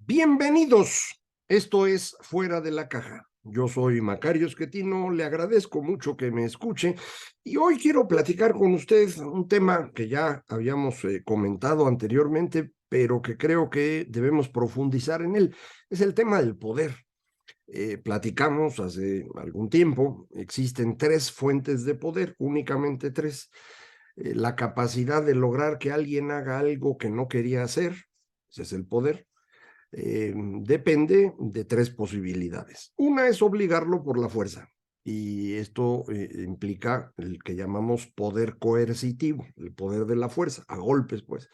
Bienvenidos. Esto es Fuera de la Caja. Yo soy Macario Esquetino, le agradezco mucho que me escuche y hoy quiero platicar con usted un tema que ya habíamos comentado anteriormente, pero que creo que debemos profundizar en él. Es el tema del poder. Platicamos hace algún tiempo, existen tres fuentes de poder, únicamente tres. La capacidad de lograr que alguien haga algo que no quería hacer, ese es el poder. Depende de tres posibilidades. Una es obligarlo por la fuerza, y esto implica el que llamamos poder coercitivo, el poder de la fuerza, a golpes, pues.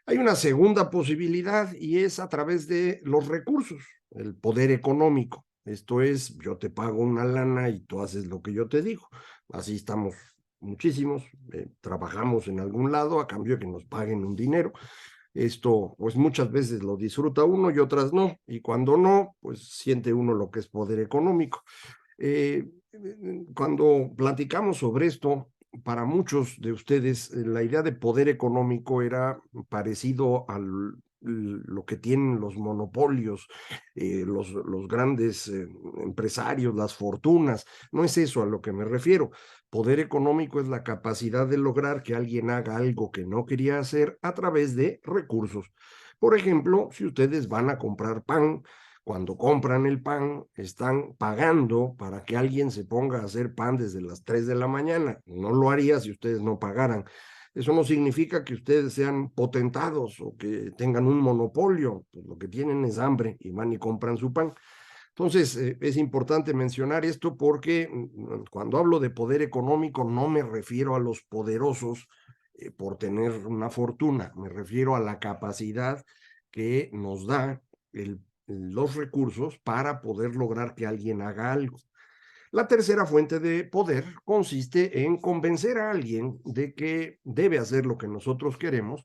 Hay una segunda posibilidad y es a través de los recursos, el poder económico. Esto es, yo te pago una lana y tú haces lo que yo te digo. Así estamos muchísimos, trabajamos en algún lado a cambio de que nos paguen un dinero. Esto, pues muchas veces lo disfruta uno y otras no, y cuando no, pues siente uno lo que es poder económico. Cuando platicamos sobre esto, para muchos de ustedes, la idea de poder económico era parecido a lo que tienen los monopolios, los grandes empresarios, las fortunas. No es eso a lo que me refiero. Poder económico es la capacidad de lograr que alguien haga algo que no quería hacer a través de recursos. Por ejemplo, si ustedes van a comprar pan, cuando compran el pan, están pagando para que alguien se ponga a hacer pan desde las 3 de la mañana. No lo haría si ustedes no pagaran. Eso no significa que ustedes sean potentados o que tengan un monopolio. Pues lo que tienen es hambre y van y compran su pan. Entonces, es importante mencionar esto porque cuando hablo de poder económico no me refiero a los poderosos por tener una fortuna, me refiero a la capacidad que nos da los recursos para poder lograr que alguien haga algo. La tercera fuente de poder consiste en convencer a alguien de que debe hacer lo que nosotros queremos,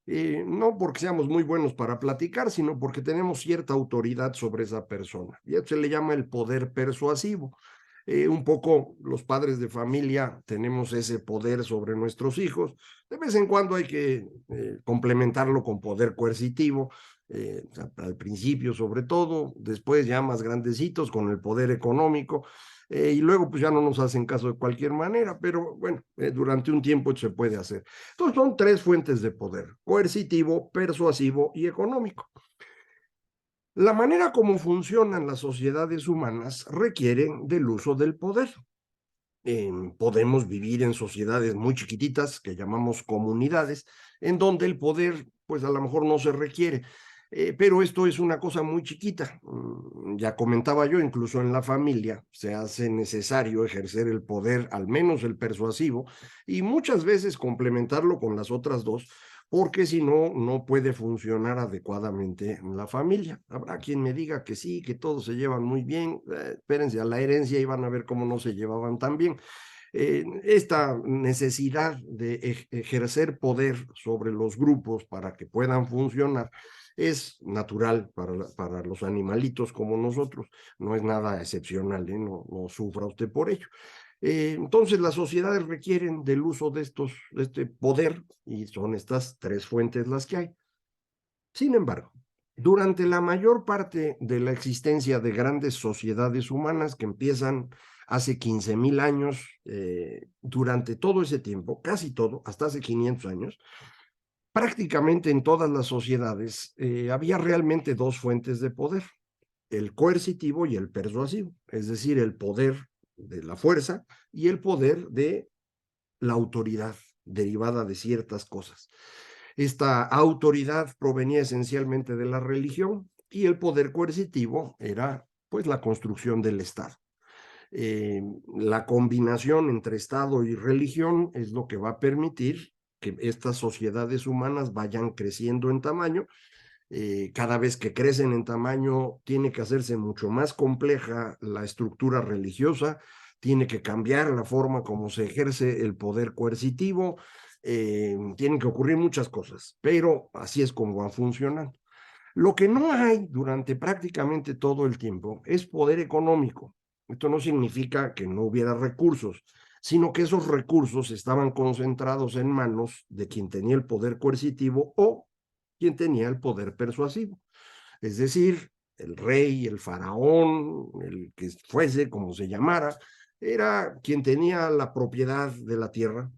no porque seamos muy buenos para platicar, sino porque tenemos cierta autoridad sobre esa persona. Y eso se le llama el poder persuasivo. Un poco los padres de familia tenemos ese poder sobre nuestros hijos. De vez en cuando hay que complementarlo con poder coercitivo, al principio sobre todo, después ya más grandecitos con el poder económico, y luego pues ya no nos hacen caso de cualquier manera, pero bueno, durante un tiempo se puede hacer. Entonces son tres fuentes de poder: coercitivo, persuasivo y económico. La manera como funcionan las sociedades humanas requiere del uso del poder. Podemos vivir en sociedades muy chiquititas que llamamos comunidades, en donde el poder, pues a lo mejor no se requiere, pero esto es una cosa muy chiquita. Ya comentaba yo, incluso en la familia se hace necesario ejercer el poder, al menos el persuasivo, y muchas veces complementarlo con las otras dos, porque si no, no puede funcionar adecuadamente en la familia. Habrá quien me diga que sí, que todos se llevan muy bien. Espérense a la herencia y van a ver cómo no se llevaban tan bien. Esta necesidad de ejercer poder sobre los grupos para que puedan funcionar es natural para los animalitos como nosotros, no es nada excepcional, no, no sufra usted por ello. Entonces las sociedades requieren del uso de este poder, y son estas tres fuentes las que hay. Sin embargo, durante la mayor parte de la existencia de grandes sociedades humanas que empiezan hace 15,000 años, durante todo ese tiempo, casi todo, hasta hace 500 años, prácticamente en todas las sociedades había realmente dos fuentes de poder: el coercitivo y el persuasivo, es decir, el poder de la fuerza y el poder de la autoridad derivada de ciertas cosas. Esta autoridad provenía esencialmente de la religión y el poder coercitivo era pues la construcción del Estado. La combinación entre Estado y religión es lo que va a permitir que estas sociedades humanas vayan creciendo en tamaño. Cada vez que crecen en tamaño, tiene que hacerse mucho más compleja la estructura religiosa, tiene que cambiar la forma como se ejerce el poder coercitivo, tienen que ocurrir muchas cosas, pero así es como va funcionando. Lo que no hay durante prácticamente todo el tiempo es poder económico. Esto no significa que no hubiera recursos, sino que esos recursos estaban concentrados en manos de quien tenía el poder coercitivo o quien tenía el poder persuasivo. Es decir, el rey, el faraón, el que fuese, como se llamara, era quien tenía la propiedad de la tierra.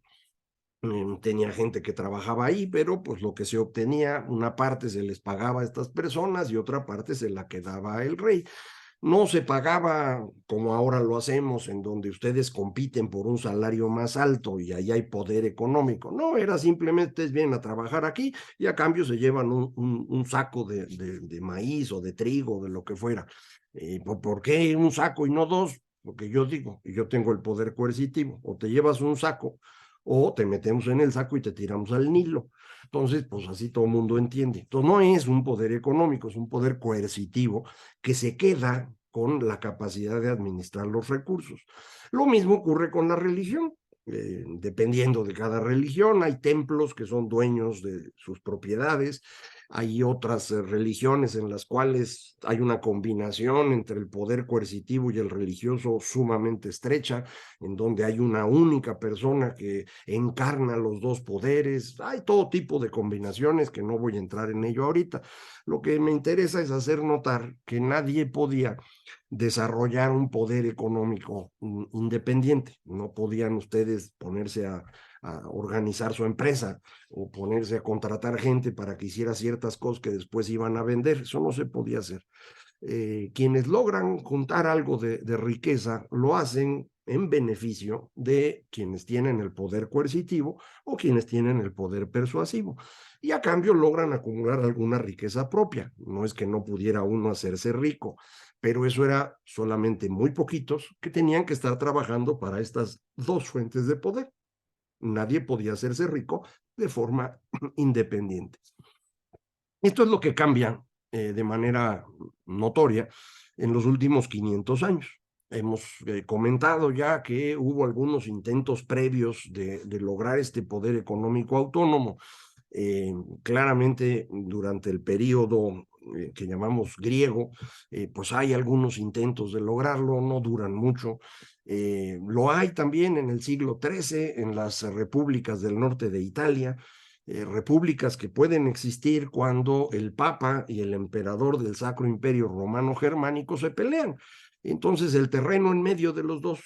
Tenía gente que trabajaba ahí, pero pues lo que se obtenía, una parte se les pagaba a estas personas y otra parte se la quedaba el rey. No se pagaba como ahora lo hacemos, en donde ustedes compiten por un salario más alto y ahí hay poder económico. No, era simplemente ustedes vienen a trabajar aquí y a cambio se llevan un saco de maíz o de trigo, de lo que fuera. ¿Por qué un saco y no dos? Porque yo digo, y yo tengo el poder coercitivo, o te llevas un saco o te metemos en el saco y te tiramos al Nilo. Entonces, pues así todo el mundo entiende. Entonces, no es un poder económico, es un poder coercitivo que se queda con la capacidad de administrar los recursos. Lo mismo ocurre con la religión. Dependiendo de cada religión, hay templos que son dueños de sus propiedades, hay otras religiones en las cuales hay una combinación entre el poder coercitivo y el religioso sumamente estrecha, en donde hay una única persona que encarna los dos poderes. Hay todo tipo de combinaciones que no voy a entrar en ello ahorita. Lo que me interesa es hacer notar que nadie podía desarrollar un poder económico independiente. No podían ustedes ponerse a organizar su empresa o ponerse a contratar gente para que hiciera ciertas cosas que después iban a vender. Eso no se podía hacer. Quienes logran juntar algo de riqueza lo hacen en beneficio de quienes tienen el poder coercitivo o quienes tienen el poder persuasivo. Y a cambio logran acumular alguna riqueza propia. No es que no pudiera uno hacerse rico, pero eso era solamente muy poquitos que tenían que estar trabajando para estas dos fuentes de poder. Nadie podía hacerse rico de forma independiente. Esto es lo que cambia de manera notoria en los últimos 500 años. Hemos comentado ya que hubo algunos intentos previos de lograr este poder económico autónomo. Claramente durante el periodo que llamamos griego, pues hay algunos intentos de lograrlo, no duran mucho. Lo hay también en el siglo XIII en las repúblicas del norte de Italia, repúblicas que pueden existir cuando el Papa y el emperador del Sacro Imperio Romano Germánico se pelean. Entonces el terreno en medio de los dos,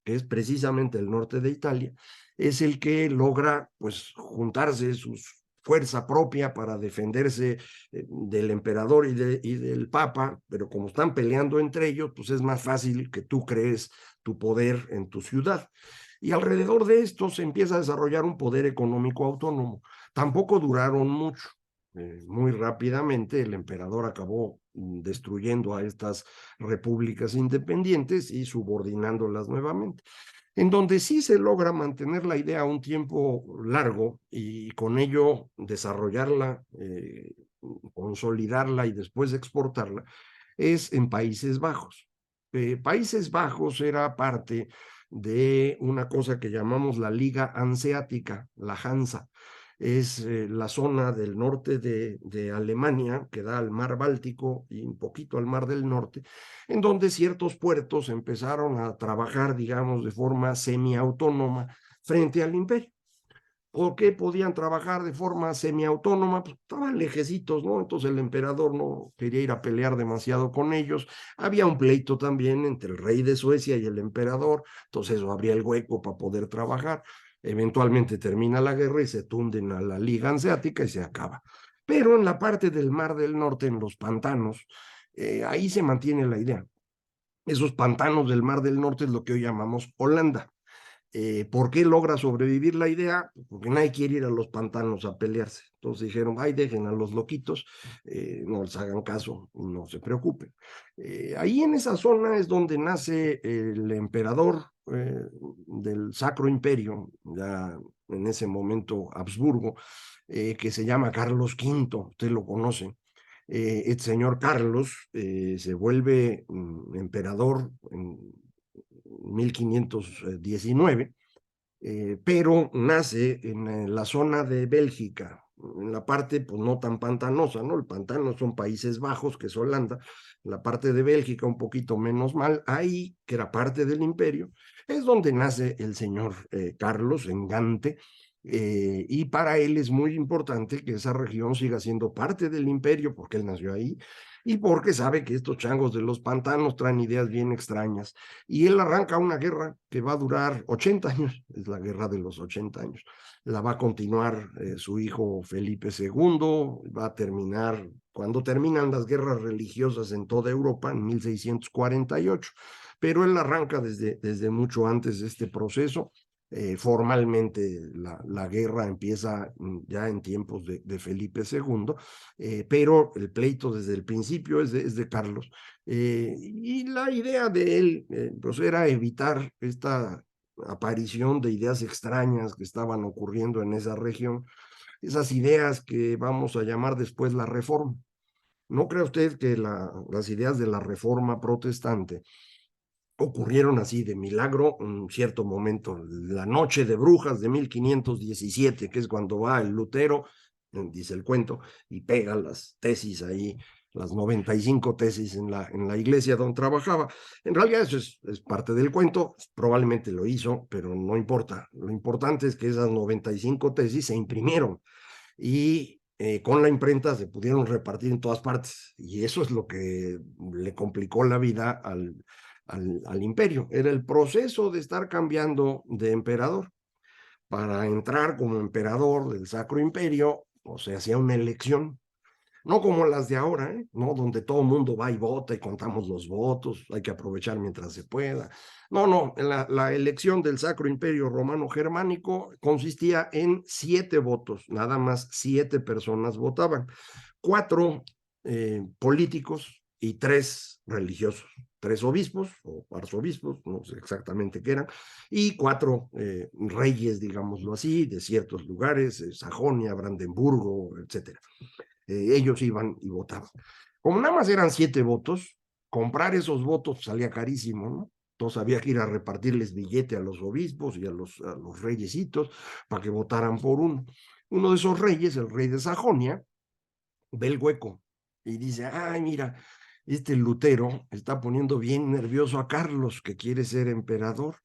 que es precisamente el norte de Italia, es el que logra pues juntarse sus fuerza propia para defenderse del emperador y del papa, pero como están peleando entre ellos, pues es más fácil que tú crees tu poder en tu ciudad. Y alrededor de esto se empieza a desarrollar un poder económico autónomo. Tampoco duraron mucho. Muy rápidamente el emperador acabó destruyendo a estas repúblicas independientes y subordinándolas nuevamente, en donde sí se logra mantener la idea un tiempo largo y con ello desarrollarla, consolidarla y después exportarla, es en Países Bajos. Países Bajos era parte de una cosa que llamamos la Liga Hanseática, la Hansa. Es la zona del norte de Alemania que da al mar Báltico y un poquito al mar del norte, en donde ciertos puertos empezaron a trabajar, digamos, de forma semiautónoma frente al imperio. ¿Por qué podían trabajar de forma semiautónoma? Pues estaban lejecitos, ¿no? Entonces el emperador no quería ir a pelear demasiado con ellos. Había un pleito también entre el rey de Suecia y el emperador, entonces eso abría el hueco para poder trabajar. Eventualmente termina la guerra y se tunden a la Liga Hanseática y se acaba. Pero en la parte del Mar del Norte, en los pantanos, ahí se mantiene la idea. Esos pantanos del Mar del Norte es lo que hoy llamamos Holanda. ¿Por qué logra sobrevivir la idea? Porque nadie quiere ir a los pantanos a pelearse. Entonces dijeron, ay, dejen a los loquitos, no les hagan caso, no se preocupen. Ahí en esa zona es donde nace el emperador del Sacro Imperio, ya en ese momento Habsburgo, que se llama Carlos V, usted lo conoce. El señor Carlos se vuelve emperador en 1519, pero nace en la zona de Bélgica, en la parte pues no tan pantanosa, ¿no? El pantano son Países Bajos, que es Holanda, la parte de Bélgica un poquito menos mal, ahí, que era parte del imperio, es donde nace el señor Carlos en Gante, y para él es muy importante que esa región siga siendo parte del imperio, porque él nació ahí, y porque sabe que estos changos de los pantanos traen ideas bien extrañas. Y él arranca una guerra que va a durar 80 años, es la guerra de los 80 años. La va a continuar su hijo Felipe II, va a terminar, cuando terminan las guerras religiosas en toda Europa, en 1648, pero él arranca desde mucho antes de este proceso. Formalmente la guerra empieza ya en tiempos de Felipe II, pero el pleito desde el principio es de Carlos. Y la idea de él pues era evitar esta aparición de ideas extrañas que estaban ocurriendo en esa región, esas ideas que vamos a llamar después la Reforma. ¿No cree usted que las ideas de la Reforma protestante ocurrieron así de milagro en un cierto momento, la noche de brujas de 1517, que es cuando va el Lutero, dice el cuento, y pega las tesis ahí, las 95 tesis en la iglesia donde trabajaba? En realidad eso es parte del cuento, probablemente lo hizo, pero no importa. Lo importante es que esas 95 tesis se imprimieron y con la imprenta se pudieron repartir en todas partes. Y eso es lo que le complicó la vida al imperio. Era el proceso de estar cambiando de emperador. Para entrar como emperador del Sacro Imperio, o se hacía una elección, no como las de ahora, ¿eh? ¿No? Donde todo el mundo va y vota y contamos los votos, hay que aprovechar mientras se pueda. No, no, la elección del Sacro Imperio Romano Germánico consistía en 7 votos, nada más 7 personas votaban, 4 políticos y 3 religiosos, 3 obispos o arzobispos, no sé exactamente qué eran, y 4 reyes, digámoslo así, de ciertos lugares, Sajonia, Brandenburgo, etcétera. Ellos iban y votaban. Como nada más eran 7 votos, comprar esos votos salía carísimo, ¿no? Entonces había que ir a repartirles billete a los obispos y a los reyesitos para que votaran por uno. Uno de esos reyes, el rey de Sajonia, ve el hueco y dice, ay, mira, este Lutero está poniendo bien nervioso a Carlos, que quiere ser emperador.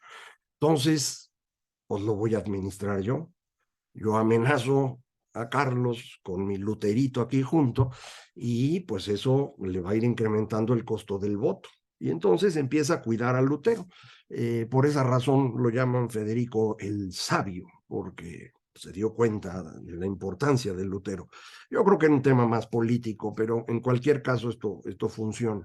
Entonces, pues lo voy a administrar yo. Yo amenazo a Carlos con mi luterito aquí junto y pues eso le va a ir incrementando el costo del voto. Y entonces empieza a cuidar al Lutero. Por esa razón lo llaman Federico el Sabio, porque se dio cuenta de la importancia del Lutero. Yo creo que era un tema más político, pero en cualquier caso esto funciona.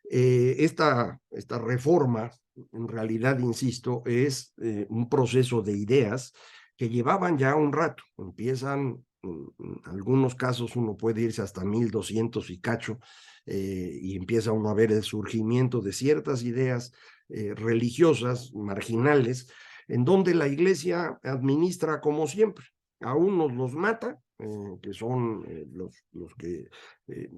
Esta reforma, en realidad, insisto, es un proceso de ideas que llevaban ya un rato. Empiezan, en algunos casos uno puede irse hasta 1200 y cacho, y empieza uno a ver el surgimiento de ciertas ideas religiosas, marginales, en donde la iglesia administra como siempre. A unos los mata, que son los que eh,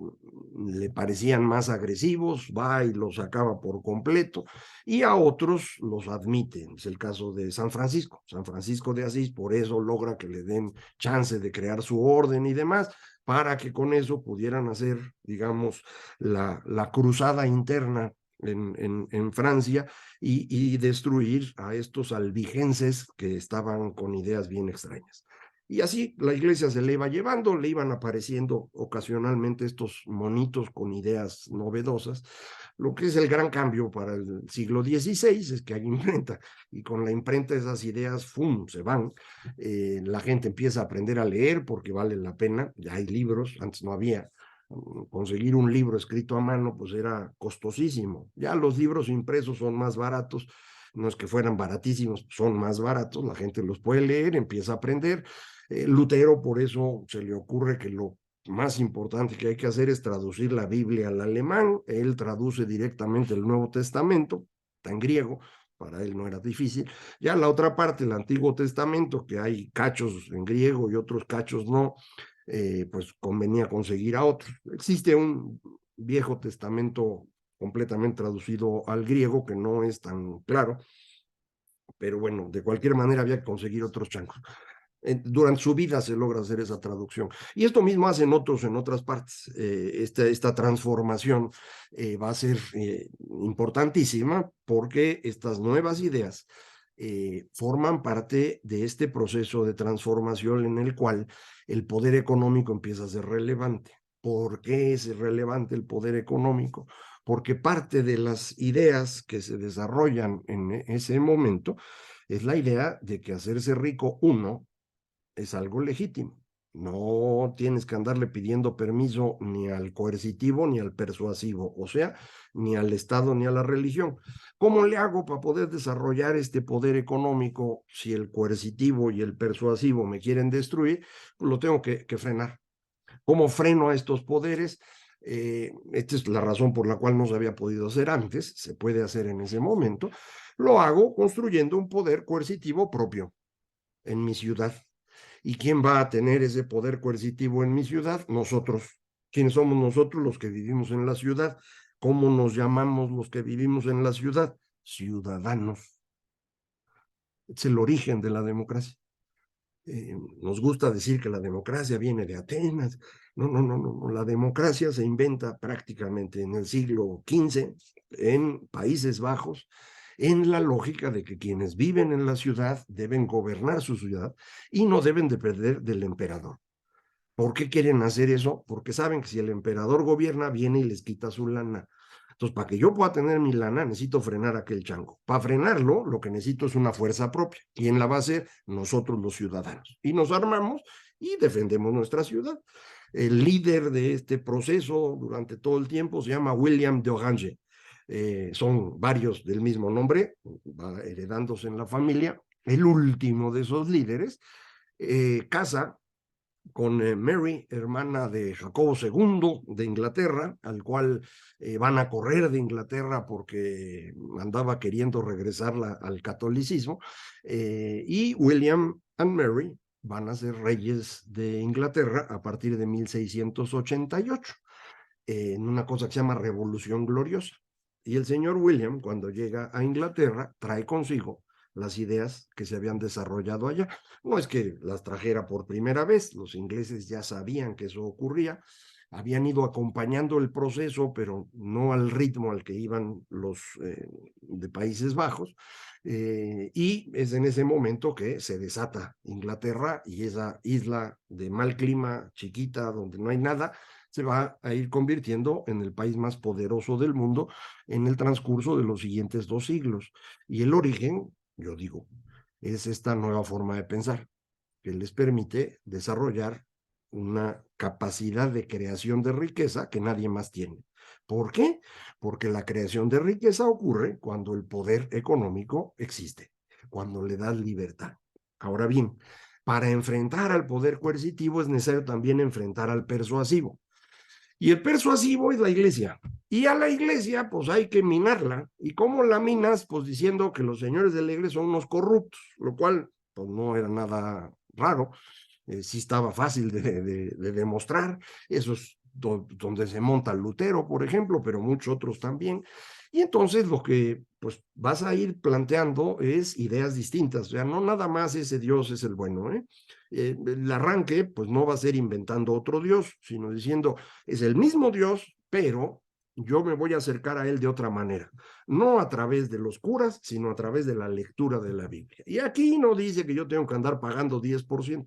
le parecían más agresivos, va y los acaba por completo, y a otros los admite. Es el caso de San Francisco. San Francisco de Asís, por eso logra que le den chance de crear su orden y demás, para que con eso pudieran hacer, digamos, la cruzada interna en Francia y destruir a estos albigenses que estaban con ideas bien extrañas. Y así la iglesia se le iba llevando, le iban apareciendo ocasionalmente estos monitos con ideas novedosas. Lo que es el gran cambio para el siglo XVI es que hay imprenta, y con la imprenta esas ideas, ¡fum!, se van. La gente empieza a aprender a leer porque vale la pena, ya hay libros, antes no había. Conseguir un libro escrito a mano pues era costosísimo. Ya los libros impresos son más baratos, no es que fueran baratísimos, son más baratos, la gente los puede leer, empieza a aprender. Lutero por eso se le ocurre que lo más importante que hay que hacer es traducir la Biblia al alemán. Él traduce directamente el Nuevo Testamento, está en griego, para él no era difícil. Ya la otra parte, el Antiguo Testamento, que hay cachos en griego y otros cachos no, pues convenía conseguir a otros. Existe un Viejo Testamento completamente traducido al griego que no es tan claro, pero bueno, de cualquier manera había que conseguir otros chancos. Durante su vida se logra hacer esa traducción. Y esto mismo hacen otros en otras partes. Esta transformación va a ser importantísima porque estas nuevas ideas forman parte de este proceso de transformación en el cual el poder económico empieza a ser relevante. ¿Por qué es relevante el poder económico? Porque parte de las ideas que se desarrollan en ese momento es la idea de que hacerse rico uno es algo legítimo. No tienes que andarle pidiendo permiso ni al coercitivo ni al persuasivo, o sea, ni al Estado ni a la religión. ¿Cómo le hago para poder desarrollar este poder económico si el coercitivo y el persuasivo me quieren destruir? Pues lo tengo que frenar. ¿Cómo freno a estos poderes? Esta es la razón por la cual no se había podido hacer antes, se puede hacer en ese momento. Lo hago construyendo un poder coercitivo propio en mi ciudad. ¿Y quién va a tener ese poder coercitivo en mi ciudad? Nosotros. ¿Quiénes somos nosotros los que vivimos en la ciudad? ¿Cómo nos llamamos los que vivimos en la ciudad? Ciudadanos. Es el origen de la democracia. Nos gusta decir que la democracia viene de Atenas. No, no, no, no. La democracia se inventa prácticamente en el siglo XV en Países Bajos, en la lógica de que quienes viven en la ciudad deben gobernar su ciudad y no deben depender del emperador. ¿Por qué quieren hacer eso? Porque saben que si el emperador gobierna, viene y les quita su lana. Entonces, para que yo pueda tener mi lana, necesito frenar a aquel chango. Para frenarlo, lo que necesito es una fuerza propia. ¿Quién la va a hacer? Nosotros los ciudadanos. Y nos armamos y defendemos nuestra ciudad. El líder de este proceso durante todo el tiempo se llama William de Orange. Son varios del mismo nombre, va heredándose en la familia. El último de esos líderes casa con Mary, hermana de Jacobo II de Inglaterra, al cual van a correr de Inglaterra porque andaba queriendo regresarla al catolicismo, y William and Mary van a ser reyes de Inglaterra a partir de 1688, en una cosa que se llama Revolución Gloriosa. Y el señor William, cuando llega a Inglaterra, trae consigo las ideas que se habían desarrollado allá. No es que las trajera por primera vez, los ingleses ya sabían que eso ocurría, habían ido acompañando el proceso, pero no al ritmo al que iban los de Países Bajos, y es en ese momento que se desata Inglaterra y esa isla de mal clima, chiquita, donde no hay nada, se va a ir convirtiendo en el país más poderoso del mundo en el transcurso de los siguientes 2 siglos. Y el origen, yo digo, es esta nueva forma de pensar que les permite desarrollar una capacidad de creación de riqueza que nadie más tiene. ¿Por qué? Porque la creación de riqueza ocurre cuando el poder económico existe, cuando le das libertad. Ahora bien, para enfrentar al poder coercitivo es necesario también enfrentar al persuasivo. Y el persuasivo es la iglesia. Y a la iglesia, pues hay que minarla. ¿Y cómo la minas? Pues diciendo que los señores de la iglesia son unos corruptos, lo cual pues no era nada raro. Sí estaba fácil de demostrar. Eso es donde se monta Lutero, por ejemplo, pero muchos otros también. Y entonces lo que pues vas a ir planteando es ideas distintas. O sea, no nada más ese Dios es el bueno, ¿eh? El arranque pues no va a ser inventando otro Dios, sino diciendo, es el mismo Dios, pero yo me voy a acercar a él de otra manera, no a través de los curas, sino a través de la lectura de la Biblia. Y aquí no dice que yo tengo que andar pagando 10%.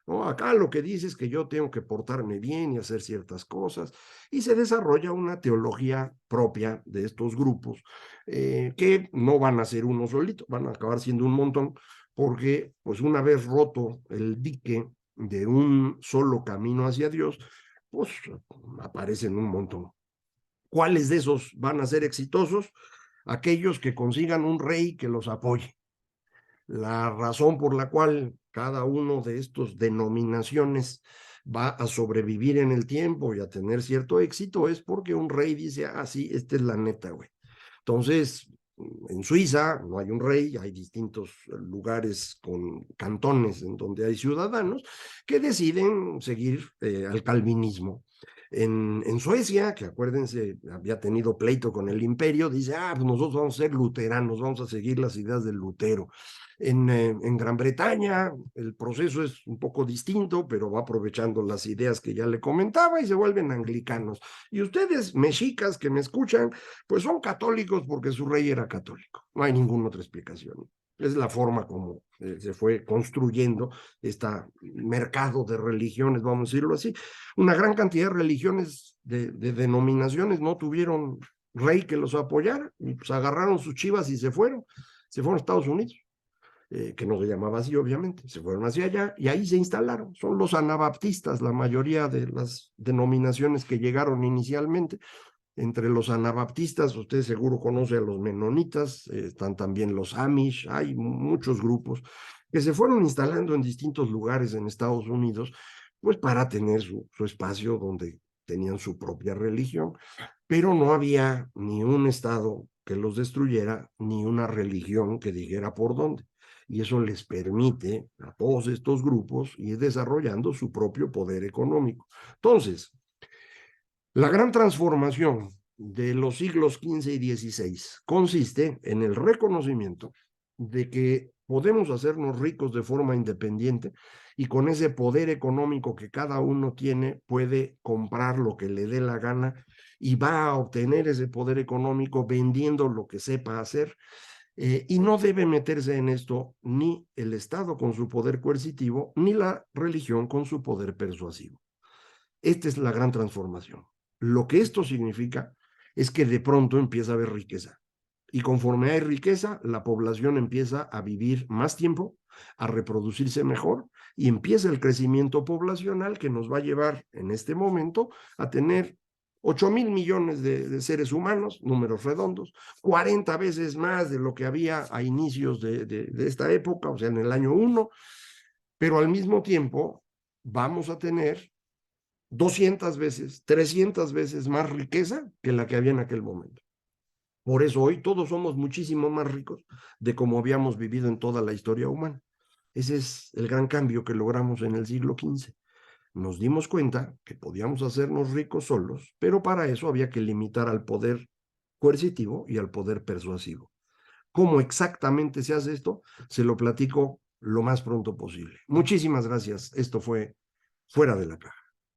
No, acá lo que dice es que yo tengo que portarme bien y hacer ciertas cosas, y se desarrolla una teología propia de estos grupos, que no van a ser uno solito, van a acabar siendo un montón, porque pues una vez roto el dique de un solo camino hacia Dios, pues aparecen un montón. ¿Cuáles de esos van a ser exitosos? Aquellos que consigan un rey que los apoye. La razón por la cual cada uno de estos denominaciones va a sobrevivir en el tiempo y a tener cierto éxito es porque un rey dice, ah, sí, esta es la neta, güey. Entonces, en Suiza no hay un rey, hay distintos lugares con cantones en donde hay ciudadanos que deciden seguir al calvinismo. En Suecia, que acuérdense, había tenido pleito con el imperio, dice, ah, pues nosotros vamos a ser luteranos, vamos a seguir las ideas del Lutero. En Gran Bretaña el proceso es un poco distinto, pero va aprovechando las ideas que ya le comentaba y se vuelven anglicanos. Y ustedes, mexicas que me escuchan, pues son católicos porque su rey era católico. No hay ninguna otra explicación. Es la forma como se fue construyendo este mercado de religiones, vamos a decirlo así. Una gran cantidad de religiones de denominaciones no tuvieron rey que los apoyara, y pues agarraron sus chivas y se fueron a Estados Unidos, que no se llamaba así, obviamente, se fueron hacia allá y ahí se instalaron. Son los anabaptistas, la mayoría de las denominaciones que llegaron inicialmente. Entre los anabaptistas, usted seguro conoce a los menonitas, están también los Amish, hay muchos grupos que se fueron instalando en distintos lugares en Estados Unidos, pues para tener su espacio donde tenían su propia religión, pero no había ni un estado que los destruyera, ni una religión que dijera por dónde. Y eso les permite a todos estos grupos ir desarrollando su propio poder económico. Entonces, la gran transformación de los siglos XV y XVI consiste en el reconocimiento de que podemos hacernos ricos de forma independiente y con ese poder económico que cada uno tiene puede comprar lo que le dé la gana y va a obtener ese poder económico vendiendo lo que sepa hacer, y no debe meterse en esto ni el Estado con su poder coercitivo ni la religión con su poder persuasivo. Esta es la gran transformación. Lo que esto significa es que de pronto empieza a haber riqueza. Y conforme hay riqueza, la población empieza a vivir más tiempo, a reproducirse mejor, y empieza el crecimiento poblacional que nos va a llevar en este momento a tener 8.000 millones de seres humanos, números redondos, 40 veces más de lo que había a inicios de esta época, o sea, en el año 1, pero al mismo tiempo vamos a tener 200 veces, 300 veces más riqueza que la que había en aquel momento. Por eso hoy todos somos muchísimo más ricos de como habíamos vivido en toda la historia humana. Ese es el gran cambio que logramos en el siglo XV. Nos dimos cuenta que podíamos hacernos ricos solos, pero para eso había que limitar al poder coercitivo y al poder persuasivo. ¿Cómo exactamente se hace esto? Se lo platico lo más pronto posible. Muchísimas gracias. Esto fue Fuera de la Caja.